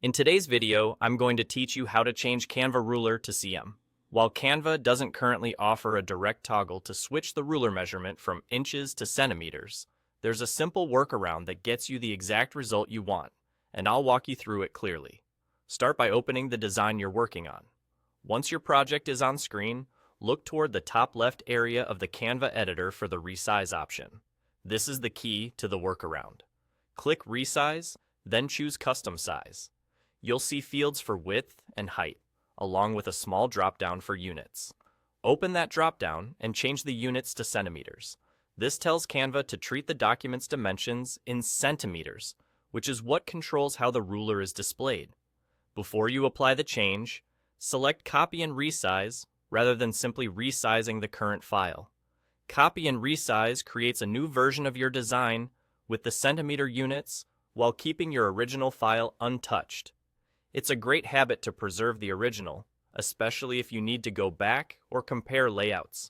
In today's video, I'm going to teach you how to change Canva ruler to cm. While Canva doesn't currently offer a direct toggle to switch the ruler measurement from inches to centimeters, there's a simple workaround that gets you the exact result you want, and I'll walk you through it clearly. Start by opening the design you're working on. Once your project is on screen, look toward the top left area of the Canva editor for the resize option. This is the key to the workaround. Click Resize, then choose Custom Size. You'll see fields for width and height, along with a small drop-down for units. Open that drop-down and change the units to centimeters. This tells Canva to treat the document's dimensions in centimeters, which is what controls how the ruler is displayed. Before you apply the change, select Copy and Resize rather than simply resizing the current file. Copy and Resize creates a new version of your design with the centimeter units while keeping your original file untouched. It's a great habit to preserve the original, especially if you need to go back or compare layouts.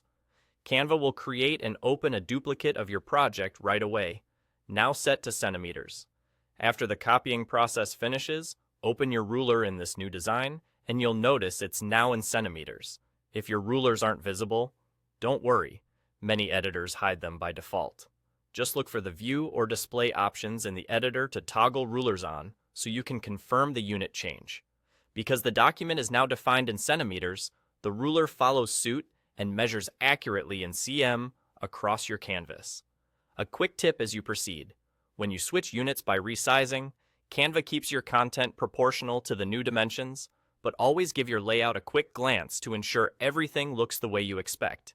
Canva will create and open a duplicate of your project right away, now set to centimeters. After the copying process finishes, open your ruler in this new design, and you'll notice it's now in centimeters. If your rulers aren't visible, don't worry. Many editors hide them by default. Just look for the View or Display options in the editor to toggle rulers on, so you can confirm the unit change. Because the document is now defined in centimeters, the ruler follows suit and measures accurately in cm across your canvas. A quick tip as you proceed: when you switch units by resizing, Canva keeps your content proportional to the new dimensions, but always give your layout a quick glance to ensure everything looks the way you expect.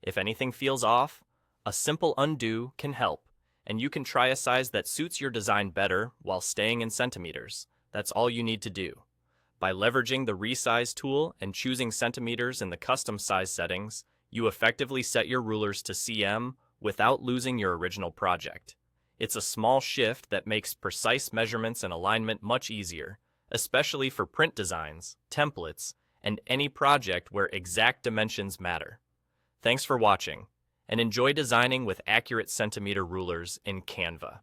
If anything feels off, a simple undo can help, and you can try a size that suits your design better while staying in centimeters. That's all you need to do. By leveraging the Resize tool and choosing centimeters in the custom size settings, you effectively set your rulers to cm without losing your original project. It's a small shift that makes precise measurements and alignment much easier, especially for print designs, templates, and any project where exact dimensions matter. Thanks for watching, and enjoy designing with accurate centimeter rulers in Canva.